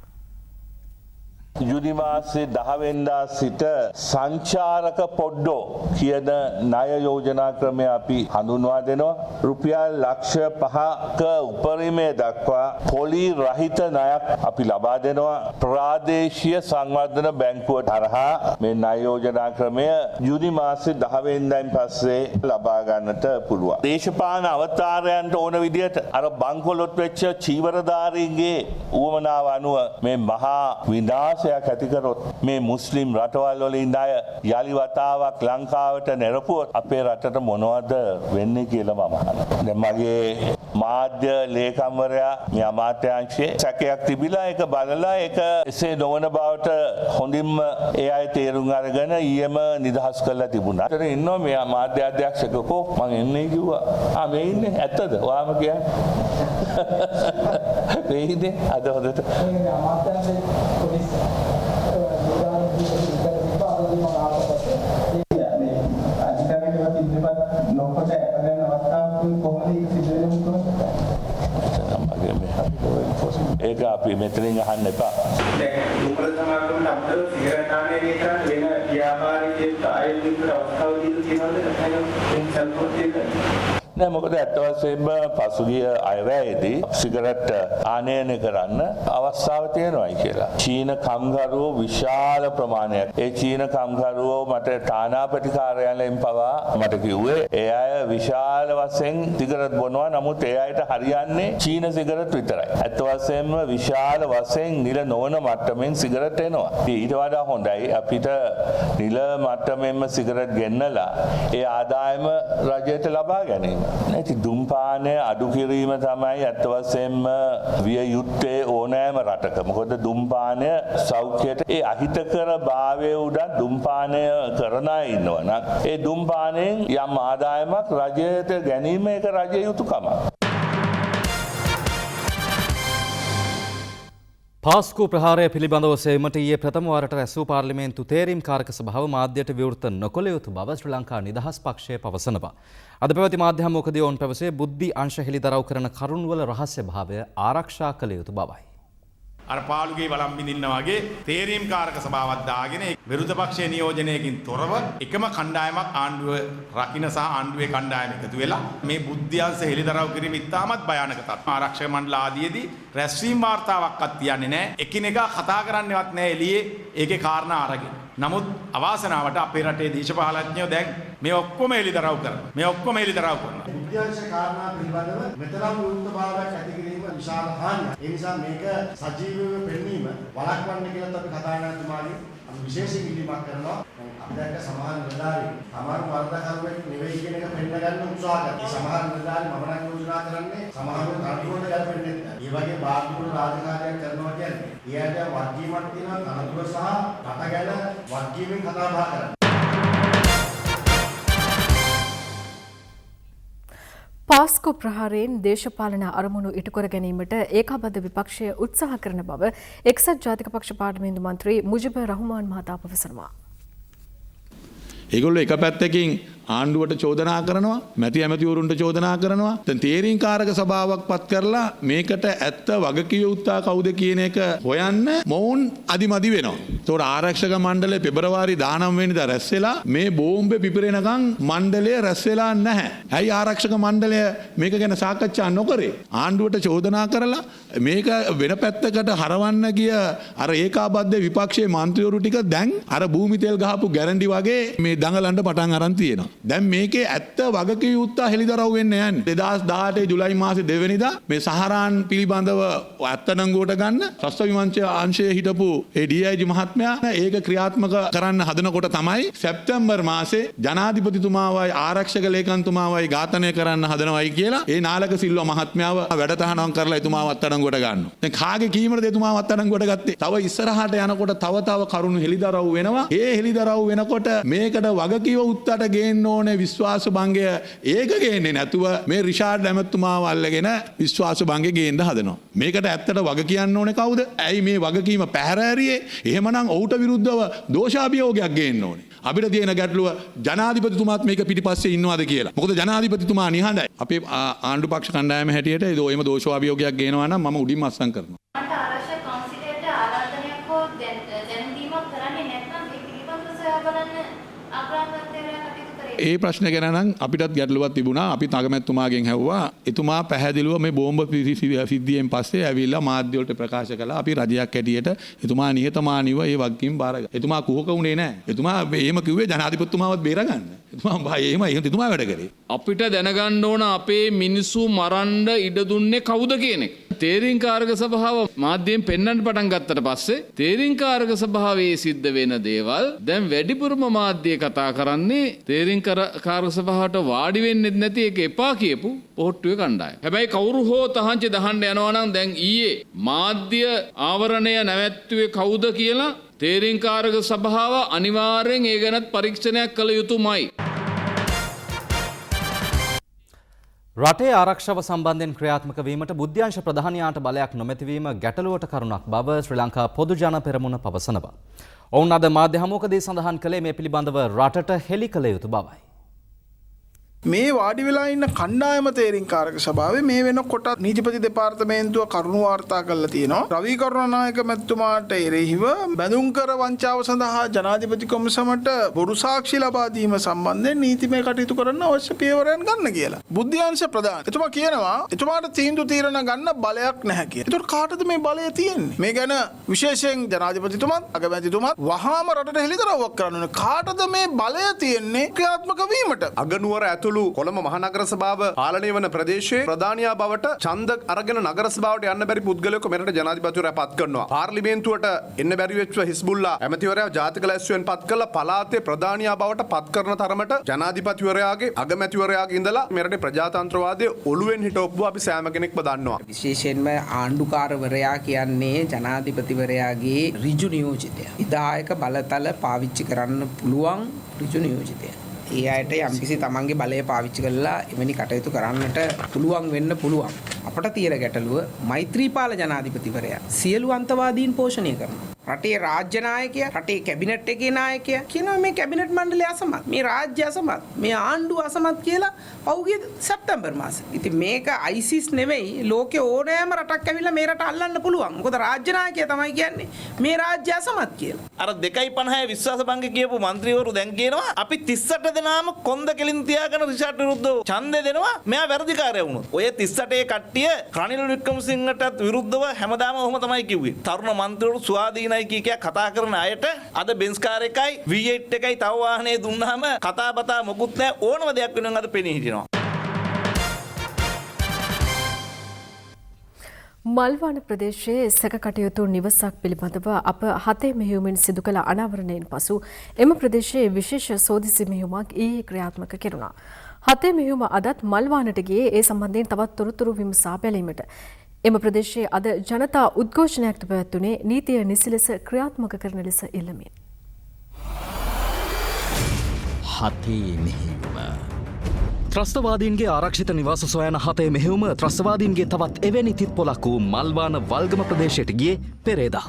ජුනි මාසේ 10 වෙනිදා සිට සංචාරක පොඩ්ඩෝ කියන ණය යෝජනා ක්‍රමය අපි හඳුන්වා දෙනවා. රුපියල් ලක්ෂ 5ක උපරිමය දක්වා පොලී රහිත ණයක් අපි ලබා දෙනවා. ප්‍රාදේශීය සංවර්ධන බැංකුව හරහා මේ ණය යෝජනා ක්‍රමය ජුනි මාසේ 10 වෙනිදායින් පස්සේ ලබා ගන්නට පුළුවන්. දේශපාලන අවතාරයන්ට ඕන විදිහට අර බංකොලොත් වෙච්ච චීවරධාරීන්ගේ උවමනාව අනුව මේ මහා විනාශ විශ්වාසයක් ඇති කරොත් මේ මුස්ලිම් රටවල් වල ඉන්න අය යලි වතාවක් ලංකාවට නෙරපුවොත් අපේ රටට මොනවද වෙන්නේ කියලා මම අහනවා. දැන් මගේ මාධ්‍ය ලේකම්වරයා මේ අමාත්‍යාංශයේ සැකයක් තිබිලා ඒක බලලා ඒක එසේ නොවන බවට හොඳින්ම ඒ අය තේරුම් අරගෙන ඊයේම නිදහස් කරලා තිබුණා. ඒතර ඉන්නවා මේ මාධ්‍ය අධ්‍යක්ෂකකෝ මම එන්නේ කිව්වා. මේ ඉන්නේ ඇත්තද? ඔයාම කියන්නේ. මේ ඉන්නේ අද හොඳට. ඒක අපි මෙතනින් අහන්න එපා. නෑ මොකද ඇත්ත වශයෙන්ම පසුගිය අයවැයේදී සිගරට් ආනයනය කරන්න අවස්ථාව තියෙනවායි කියලා. චීන කම්කරුවෝ විශාල ප්‍රමාණයක්. ඒ චීන කම්කරුවෝ මට තානාපති කාර්යාලයෙන් පවා මට කිව්වේ ඒ අය විශාල වශයෙන් සිගරට් බොනවා. නමුත් ඒ අයට හරියන්නේ චීන සිගරට් විතරයි. ඇත්ත වශයෙන්ම විශාල වශයෙන් නිල නොවන මට්ටමින් සිගරට් එනවා. ඊට වඩා හොඳයි අපිට නිල මට්ටමින්ම සිගරට් ගෙන්නලා ඒ ආදායම රජයට ලබා ගැනීම. නැති දුම්පානය අඩු කිරීම තමයි ඇත්ත වශයෙන්ම විය යුත්තේ ඕනෑම රටක. මොකද දුම්පානය සෞඛ්‍යයට ඒ අහිතකර භාවය උඩ දුම්පානය කරන අය ඉන්නවා නම් ඒ දුම්පානයෙන් යම් ආදායමක් රජයට ගැනීම ඒක රජයේ යුතුකමක්. පාස්කු ප්‍රහාරය පිළිබඳව සේමට ඊයේ ප්‍රථම වරට රැස් වූ පාර්ලිමේන්තු තේරීම් කාරක සභාව මාධ්‍යයට විවෘත නොකළ යුතු බව ශ්‍රී ලංකා නිදහස් පක්ෂය පවසනවා. අද පැවති මාධ්‍ය හමුවකදී ඔවුන් පැවසේ බුද්ධි අංශ හෙළිදරව් කරන කරුණුවල රහස්‍ය භාවය ආරක්ෂා කළ යුතු බවයි. අර පාළුගේ වළම් බිඳින්න වගේ තේරීම් කාරක සභාවක් දාගෙන විරුද්ධ පක්ෂයේ නියෝජනයකින් තොරව එකම කණ්ඩායමක් ආණ්ඩුව රකින්න සහ ආණ්ඩුවේ කණ්ඩායම එකතු වෙලා මේ බුද්ධ්‍යංශ හෙළිදරව් කිරීම ඉතාමත් භයානක තත්ත්වයක්. ආරක්ෂක මණ්ඩල ආදීදී රැස්වීම වාර්තාවක්වත් තියන්නේ නැහැ. එකිනෙකා කතා කරන්නේවත් නැහැ එළියේ ඒකේ කාරණා අරගෙන. නමුත් අවාසනාවට අපේ රටේ දේශපාලඥයෝ දැන් මේ ඔක්කොම හෙළිදරව් කරනවා. මේ ඔක්කොම හෙළිදරව් කරනවා. බුද්ධ්‍යංශ කාරණා පිළිබඳව මෙතරම් විරුද්ධභාවයක් ඇති කිරීම විශාල හානියක්. ඒ නිසා මේක සජීවීව පෙන්වීම වළක්වන්න කියලා අපි කතානායකතුමාගෙන් අපි විශේෂ ඉල්ලීමක් කරනවා. අපිට සමාන නිලධාරී සමාන වර්ධකරුවෙක් නෙවෙයි කියන එක පෙන්න ගන්න උත්සාහ කරනවා. සමාන නිලධාරී මම නම් යෝජනා කරන්නේ සමාන කටයුතු ගැලපෙන්නේ නැහැ. මේ වගේ බාහිර රාජකාරියක් කරනවා කියන්නේ ඊයට වර්ගීමක් තියෙනවා තනතුර සහ රට ගැන වර්ගීමෙන් කතා බහ කරනවා. පාස්කු ප්‍රහාරයෙන් දේශපාලන අරමුණු ඉටුකර ගැනීමට ඒකාබද්ධ විපක්ෂය උත්සාහ කරන බව එක්සත් ජාතික පක්ෂ පාර්ලිමේන්තු මන්ත්‍රී මුජිබ රහමාන් මහතා පවසනවා. ඒගොල්ලෝ එක පැත්තකින් ආණ්ඩුවට චෝදනා කරනවා, මැති ඇමතිවරුන්ට චෝදනා කරනවා. දැන් තේරීම් කාරක සභාවක් පත් කරලා මේකට ඇත්ත වගකිය යුත්තා කවුද කියන එක හොයන්න මොවුන් අදිමදි වෙනවා. ඒතකොට ආරක්ෂක මණ්ඩලය පෙබරවාරි 19 වෙනිදා රැස් වෙලා මේ බෝම්බේ පිපිරෙනකන් මණ්ඩලය රැස් වෙලා නැහැ. ඇයි ආරක්ෂක මණ්ඩලය මේක ගැන සාකච්ඡා නොකරේ? ආණ්ඩුවට චෝදනා කරලා මේක වෙන පැත්තකට හරවන්න ගිය අර ඒකාබද්ධ විපක්ෂයේ මන්ත්‍රීවරු ටික දැන් අර භූමි තෙල් ගහපු ගැරන්ටි වගේ මේ දඟලන්න පටන් අරන් තියෙනවා. දැන් මේකේ ඇත්ත වගකිය යුත්තා හෙළිදරව් වෙන්න යන්නේ. 2018 ජුලයි මාසේ 2 වෙනිදා මේ සහරාන් පිළිබඳව අත්අඩංගුවට ගන්න ශස්ත්‍ර විමර්ශන අංශයේ හිටපු ඒ DIG මහත්මයා ඒක ක්‍රියාත්මක කරන්න හදනකොට තමයි සැප්තැම්බර් මාසේ ජනාධිපතිතුමාවයි ආරක්ෂක ලේකම්තුමාවයි ඝාතනය කරන්න හදනවයි කියලා ඒ නාලක සිල්වා මහත්මයාව වැඩතහනම් කරලා එතුමාව අත්අඩංගුවට ගන්නවා. දැන් කාගේ කීමරද එතුමාව අත්අඩංගුවට ගත්තේ? තව ඉස්සරහට යනකොට තව කරුණු හෙළිදරව් වෙනවා. ඒ හෙළිදරව් වෙනකොට මේකට වගකීම උත්තට ගේන්න ඕනේ විශ්වාස භංගය. ඒක ගේන්නේ නැතුව මේ රිෂාඩ් ඇමතුමාව අල්ලගෙන විශ්වාස භංගය ගේන්න හදනවා. මේකට ඇත්තට වග කියන්න ඕනේ කවුද? ඇයි මේ වගකීම පැහැර ඇරියේ? එහෙමනම් ඔහුට විරුද්ධව දෝෂාභියෝගයක් ගේන්න ඕනේ. අපිට තියෙන ගැටලුව ජනාධිපතිතුමාත් මේක පිටිපස්සේ ඉන්නවද කියලා. මොකද ජනාධිපතිතුමා නිහඬයි. අපේ ආණ්ඩු පක්ෂ කණ්ඩායම හැටියට ඒ දෝෂාභියෝගයක් ගේනවා නම් මම උඩින්ම අත්සන් කරනවා. ඒ ප්‍රශ්න ගැන නම් අපිටත් ගැටලුවක් තිබුණා. අපි අගමැතිතුමාගෙන් ඇහුවා. එතුමා පැහැදිලිව මේ බෝම්බ සිද්ධියෙන් පස්සේ ඇවිල්ලා මාධ්‍ය වලට ප්‍රකාශ කළා. අපි රජයක් හැටියට එතුමා නිහතමානීව ඒ වගකීම් බාරගත්තා. එතුමා කුහක වුණේ නැහැ. එතුමා එහෙම කිව්වේ ජනාධිපතිතුමාවත් බේරගන්න. එතුමා බයි එහෙම එතුමා වැඩ කරේ. අපිට දැනගන්න ඕන අපේ මිනිස්සු මරන්න ඉඩ දුන්නේ කවුද කියන එක. තේරීම්කාරක සභාව මාධ්‍යයෙන් පෙන්වන්න පටන් ගත්තට පස්සේ තේරීම්කාරක සභාවේ සිද්ධ වෙන දේවල් දැන් වැඩිපුරම මාධ්‍ය කතා කරන්නේ තේරීම්කාරක සභාවට වාඩි වෙන්නේ නැති එක එපා කියපු පොහොට්ටුවේ කණ්ඩායම. හැබැයි කවුරු හෝ තහංචි දහන්න යනවා නම් දැන් ඊයේ මාධ්‍ය ආවරණය නැවැත්තුවේ කවුද කියලා තේරීම්කාරක සභාව අනිවාර්යෙන් ඒ ගැනත් පරීක්ෂණයක් කළ යුතුමයි. රටේ ආරක්ෂාව සම්බන්ධයෙන් ක්‍රියාත්මක වීමට බුද්ධ්‍යංශ ප්‍රධානියාට බලයක් නොමැතිවීම ගැටලුවට කරුණක් බව ශ්‍රී ලංකා පොදු ජන පෙරමුණ පවසනවා. ඔවුන් අද මාධ්‍ය හමුවකදී සඳහන් කළේ මේ පිළිබඳව රටට හෙළි කළ යුතු බවයි. මේ වාඩි වෙලා ඉන්න කණ්ඩායම තේරීම්කාරක සභාවේ මේ වෙනකොට නීතිපති දෙපාර්තමේන්තුව කරුණු වාර්තා කරලා තියෙනවා. රවි කරුණානායක මැතිතුමාට එරෙහිව බැඳුම් කර වංචාව සඳහා ජනාධිපති කොමිසමට බොරු සාක්ෂි ලබා දීම සම්බන්ධයෙන් නීතිමය කටයුතු කරන්න අවශ්‍ය පියවරයන් ගන්න කියලා. බුද්ධ්‍යංශ ප්‍රධාන එතුමා කියනවා එතුමාට තීන්දුව తీරන ගන්න බලයක් නැහැ කියලා. ඒතකොට කාටද මේ බලය තියෙන්නේ? මේ ගැන විශේෂයෙන් ජනාධිපතිතුමත් අගමැතිතුමත් වහාම රටට හෙළිදරව්වක් කරන්න ඕනේ. කාටද මේ බලය තියෙන්නේ ක්‍රියාත්මක වීමට? අගනුවර ඇතුළු කොළඹ මහනගර සභාව පාලනය වන ප්‍රදේශයේ ප්‍රධානියා බවට ඡන්ද අරගෙන නගර සභාවට යන්න බැරි පුද්ගලයෙකු මෙරට ජනාධිපතිවරයා පත් කරනවා. පාර්ලිමේන්තුවට එන්න බැරි වෙච්ච හිස්බුල්ලා ඇමතිවරයා ජාතික ලැස්තියෙන් පත් කළා. පළාතේ ප්‍රධානියා බවට පත් කරන තරමට ජනාධිපතිවරයාගේ අගමැතිවරයාගේ ඉඳලා මෙරටේ ප්‍රජාතන්ත්‍රවාදයේ ඔළුවෙන් හිටවපු අපි සෑම කෙනෙක්ම දන්නවා. විශේෂයෙන්ම ආණ්ඩුකාරවරයා කියන්නේ ජනාධිපතිවරයාගේ ඍජු නියෝජිතයා. විධායක බලතල පාවිච්චි කරන්න පුළුවන් ඍජු නියෝජිතයා. ඒ අයට යම්කිසි තමන්ගේ බලය පාවිච්චි කරලා එවැනි කටයුතු කරන්නට පුළුවන් වෙන්න පුළුවන්. අපට තියෙන ගැටලුව මෛත්‍රීපාල ජනාධිපතිවරයා සියලු අන්තවාදීන් පෝෂණය කරනවා. රටේ රාජ්‍ය 나යකයා, රටේ කැබිනට් එකේ නායකයා කියනවා මේ කැබිනට් මණ්ඩලය අසමත්, මේ රාජ්‍ය අසමත්, මේ ආණ්ඩුව අසමත් කියලා පහුගිය සැප්තැම්බර් මාසේ. ඉතින් මේක ISIS නෙවෙයි, ලෝකේ ඕනෑම රටක් ඇවිල්ලා මේ රට අල්ලන්න පුළුවන්. මොකද රාජ්‍ය නායකයා තමයි කියන්නේ මේ රාජ්‍ය අසමත් කියලා. අර 2.50 විශ්වාසභංග කියපු മന്ത്രിවරු දැන් කියනවා අපි 38 දෙනාම කොන්ද කෙලින් තියාගෙන රිෂාඩ් විරුද්ධව ඡන්දය දෙනවා. මෙයා වැරදිකාරයා වුණොත්. ඔය 38 කට්ටිය රනිල් වික්‍රමසිංහටත් විරුද්ධව හැමදාම ඔහොම තමයි කිව්වේ. තරුණ മന്ത്രിවරු ස්වාධීනයි කිය කතා කරන අයට අද බෙන්ස් කාර් එකයි V8 එකයි තව වාහනේ දුන්නාම කතා බතා මොකුත් නැහැ. ඕනම දෙයක් වෙනුවෙන් අද පෙනී හිටිනවා. මල්වාන ප්‍රදේශයේ සැකකටයුතු නිවසක් පිළිබඳව අප 7 මෙහෙයුමින් සිදු කළ අනාවරණයෙන් පසු එම ප්‍රදේශයේ විශේෂ සෝදිසි මෙහෙයුමක් ඊයේ ක්‍රියාත්මක කෙරුණා. 7 මෙහෙයුම අදත් මල්වානට ගියේ ඒ සම්බන්ධයෙන් තවත් තොරතුරු විමසා බැලීමට. එම ප්‍රදේශයේ අද ජනතා උද්ඝෝෂණයක් පැවැත්වුණේ නීතිය නිසි ලෙස ක්‍රියාත්මක කරන ලෙස ඉල්ලමින්. 7 මෙහෙයුම ත්‍රස්තවාදීන්ගේ ආරක්ෂිත නිවාස සොයන 7 මෙහෙයුම ත්‍රස්තවාදීන්ගේ තවත් එවැනි තිත්පොලක් වූ මල්වාන වල්ගම ප්‍රදේශයට ගියේ පෙරේදා.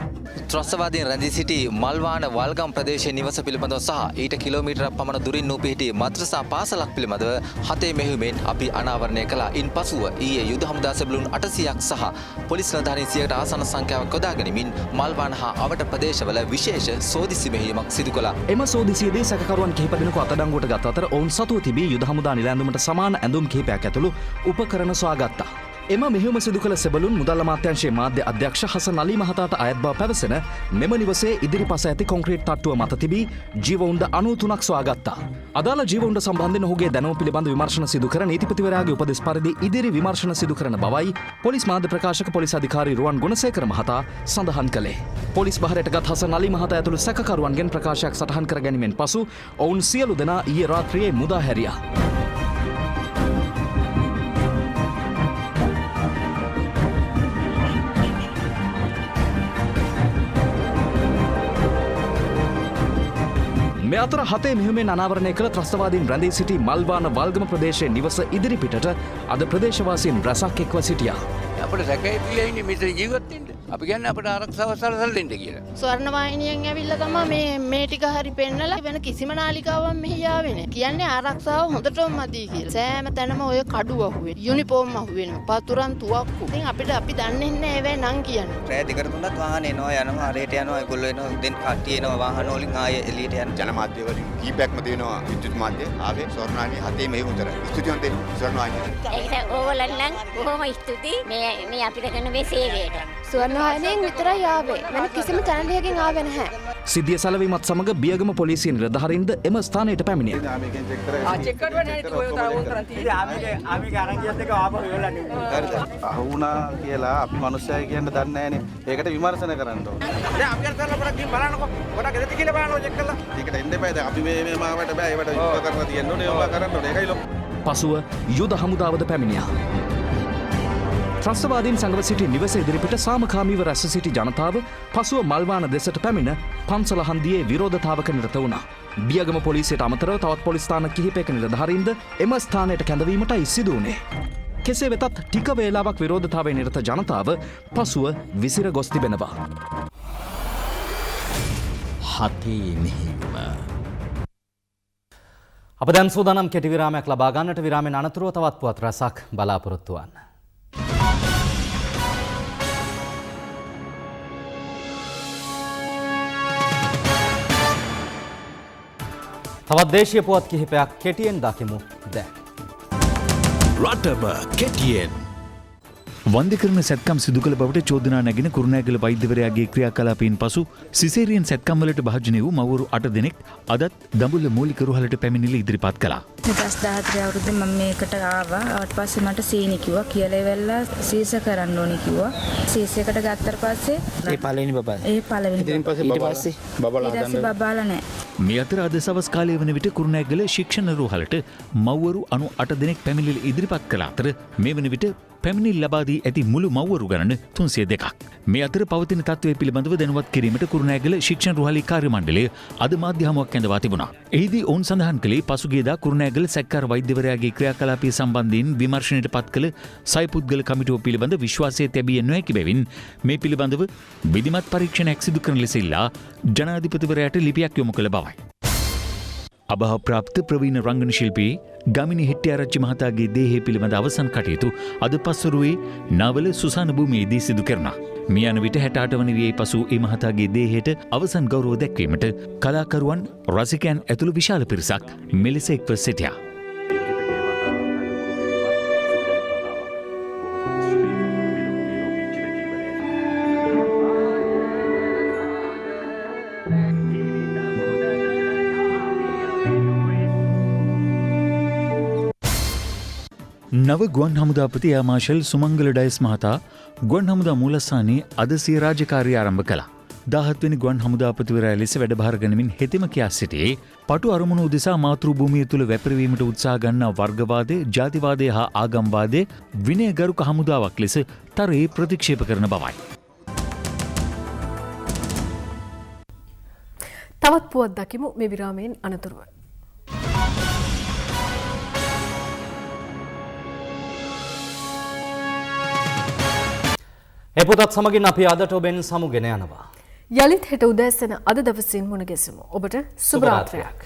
ත්‍රස්තවාදීන් රැඳී සිටි මල්වාන වල්ගම් ප්‍රදේශයේ නිවස පිළිබඳව සහ ඊට කිලෝමීටරක් පමණ දුරින් නොපිහිටි මද්‍රසා පාසලක් පිළිබඳව 7 මෙහෙයුමෙන් අපි අනාවරණය කළා. ඉන්පසුව ඊයේ යුද හමුදා සෙබළුන් 800ක් සහ පොලිස් නිලධාරීන් 100කට ආසන්න සංඛ්‍යාවක් යොදා ගැනීමෙන් මල්වාන හා අවට ප්‍රදේශවල විශේෂ සෝදිසි මෙහෙයුමක් සිදු කළා. එම සෝදිසියේදී සැකකරුවන් කිහිප දෙනෙකු අත්අඩංගුවට ගත් අතර ඔවුන් සතුව තිබී යුද හමුදා නිලැඳුමට සමාන ඇඳුම් කිහිපයක් ඇතුළු උපකරණ සොයාගත්තා. එම මෙහෙයුම සිදු කළ සෙබළුන් මුදල් අමාත්‍යාංශයේ මාධ්‍ය අධ්‍යක්ෂ හසන් අලි මහතාට අයත් බව පැවසෙන මෙම නිවසේ ඉදිරිපස ඇති කොන්ක්‍රීට් තට්ටුව මත තිබී ජීවඋණ්ඩ 93ක් සොයාගත්තා. අදාළ ජීවඋණ්ඩ සම්බන්ධයෙන් ඔහුගේ දැනුම පිළිබඳ විමර්ශන සිදු කර නීතිපතිවරයාගේ උපදෙස් පරිදි ඉදිරි විමර්ශන සිදු කරන බවයි පොලිස් මාධ්‍ය ප්‍රකාශක පොලිස් අධිකාරී රුවන් ගුණසේකර මහතා සඳහන් කළේ. පොලිස් බහරයට ගත් හසන් අලි මහතා ඇතුළු සැකකරුවන්ගෙන් ප්‍රකාශයක් සටහන් කර ගැනීමෙන් පසු ඔවුන් සියලු දෙනා ඊයේ රාත්‍රියේ මුදා හැරියා. මේ අතර 7 මෙහෙයුමෙන් අනාවරණය කළ ත්‍රස්තවාදීන් රැඳී සිටි මල්වාන වල්ගම ප්‍රදේශයේ නිවස ඉදිරිපිටට අද ප්‍රදේශවාසීන් රැසක් එක්ව සිටියා. අපිට සැකයිතිලා ඉන්නේ මෙතන ජීවත් වෙන්න. අපි කියන්නේ අපිට ආරක්ෂාව සලසලා දෙන්න කියලා. ස්වර්ණ வாහිනියෙන් ඇවිල්ලා තමයි මේ ටික හරි පෙන්නලා වෙන කිසිම නාලිකාවක් මෙහි ආවේ නැහැ. කියන්නේ ආරක්ෂාව හොඳටම මදි කියලා. සෑම තැනම ඔය කඩුව අහුවේ. යුනිෆෝම් අහුවෙනවා. පතුරන් තුවක්කු. ඉතින් අපිට දන්නේ නැහැ ඒවැ නම් කියන්නේ. රෑ දෙකට තුනක් වාහන එනවා යනවා හරියට යනවා ඒගොල්ලෝ එනවා දෙන් කට්ටිය එනවා වාහන වලින් ආයේ එළියට යන ජනමාධ්‍ය වලින් කීපයක්ම දෙනවා විද්‍යුත් මාධ්‍ය ආවේ ස්වර්ණවාහිනිය 7 මෙහෙයුම් උතර. ස්තුතිවන්ත ස්වර්ණවාහිනිය. ඒකට ඕගොල්ලන් නම් බොහොම ස්තුතියි මේ අපිට කරන මේ සේවයට. ස්වර්ණවාහිනියෙන් විතරයි ආවේ. වෙන කිසිම channel එකකින් ආවේ නැහැ. සිද්ධිය සැලවීමත් සමග බියගම පොලිසිය නිලධාරීන්ද එම ස්ථානයට පැමිණිය. අහුණා කියලා අපි මනුස්සයයි කියන්න දන්නේ නැහනේ. ඒකට විමර්ශන කරන්න ඕන. දැන් අපි අර කරලා පොඩක් ගිහින් බලන්නකෝ. පොඩක් ගෙදරට කියලා බලන්න චෙක් කරලා. ඒකට එන්න එපා. දැන් අපි මේ මාවට බෑ. ඒවට යුද්ධ කරලා තියෙන්න ඕනේ. ඒවා කරන්න ඕනේ. ඒකයි ලොකු. පසුව යුද හමුදාවද පැමිණියා. ත්‍රස්තවාදීන් සංගව සිටි නිවස ඉදිරිපිට සාමකාමීව රැස් සිටි ජනතාව පසුව මල්වාන දෙසට පැමිණ පන්සල හන්දියේ විරෝධතාවක නිරත වුණා. බියගම පොලිසියට අමතරව තවත් පොලිස් ස්ථාන කිහිපයක නිලධාරීන්ද එම ස්ථානයට කැඳවීමටයි සිදු වුණේ. කෙසේ වෙතත් ටික වේලාවක් විරෝධතාවයේ නිරත ජනතාව පසුව විසිර ගොස් තිබෙනවා. හතේ මෙහෙයුම. අප දැන් සූදානම් කෙටි විරාමයක් ලබා ගන්නට. විරාමයෙන් අනතුරුව තවත් පුවත් රසක් බලාපොරොත්තු වන්න. තවත් දේශීය පුවත් කිහිපයක් කෙටියෙන් දකිමු දැන්. රටම කෙටියෙන්. වන්දිකරන සැත්කම් සිදු කළ බවට චෝදනා නැගෙන කුරුණෑගල වෛද්‍යවරයාගේ ක්‍රියාකලාපයෙන් පසු සිසේරියන් සැත්කම් වලට භාජනය වූ මව්වරු 8 දෙනෙක් අදත් දඹුල්ල මූලික රුහලට පැමිණිලි ඉදිරිපත් කළා. 2013 අවුරුද්දේ මම මේකට ආවා. ඊට පස්සේ මට සීනි කිව්වා. කියලා ඉවරලා සීස කරන්න ඕනේ කිව්වා. සීස එකට ගත්තට පස්සේ ඒ පළවෙනි බබා. ඒ පළවෙනි. ඊට පස්සේ බබාලා හදන්න. බබාලා නැහැ. මේ අතර අද සවස් කාලයේ වන විට කුරුණෑගල ශික්ෂණ රුහලට මව්වරු 98 දෙනෙක් පැමිණිලි ඉදිරිපත් කළ අතර මේ වන විට පැමිණිලි ලබා දී ඇති මුළු මව්වරු ගණන 302ක්. මේ අතර පවතින තත්ත්වය පිළිබඳව දැනුවත් කිරීමට කුරුණෑගල ශික්ෂණ රුහලේ කාර්ය මණ්ඩලය අද මාධ්‍ය හමුවක් ඇඳවා තිබුණා. එහිදී ඔවුන් සඳහන් කළේ පසුගියදා කුරුණෑගල සැකකාර වෛද්‍යවරයාගේ ක්‍රියාකලාපය සම්බන්ධයෙන් විමර්ශනයට පත් කළ සයිපුද්ගල කමිටුව පිළිබඳ විශ්වාසය තැබිය නොහැකි බැවින් මේ පිළිබඳව විධිමත් පරීක්ෂණයක් සිදු කරන ලෙස ඉල්ලා ජනාධිපතිවරයාට ලිපියක් යොමු කළ බවයි. අභාවප්‍රාප්ත ප්‍රවීණ රංගන ශිල්පී ගමිනි හෙට්ටිආරච්චි මහතාගේ දේහය පිළිබඳ අවසන් කටයුතු අද පස්වරුවේ නාවල සුසාන භූමියේදී සිදු කෙරුණා. මේ යන විට 68 වන වියේ පසු ඒ මහතාගේ දේහයට අවසන් ගෞරව දැක්වීමට කලාකරුවන් රසිකයන් ඇතුළු විශාල පිරිසක් මෙලෙස එක්ව සිටියා. නව ගුවන් හමුදාපති එයා මාර්ෂල් සුමංගල ඩයස් මහතා ගුවන් හමුදා මූලස්ථානයේ අද සිය රාජකාරිය ආරම්භ කළා. 17 වෙනි ගුවන් හමුදාපතිවරයා ලෙස වැඩභාර ගනිමින් හෙතෙම කියා සිටියේ පටු අරමුණු උදෙසා මාතෘ භූමිය තුල වැපිරවීමට උත්සාහ ගන්නා වර්ගවාදය, ජාතිවාදය හා ආගම්වාදය විනයගරුක හමුදාවක් ලෙස තරයේ ප්‍රතික්ෂේප කරන බවයි. තවත් පුවත් දකිමු මේ විරාමයෙන් අනතුරුව. එපොතත් සමගින් අපි අදට ඔබෙන් සමුගෙන යනවා. යළිත් හෙට උදෑසන අද දවසින් මුණ ගැසෙමු. ඔබට සුබ රාත්‍රියක්.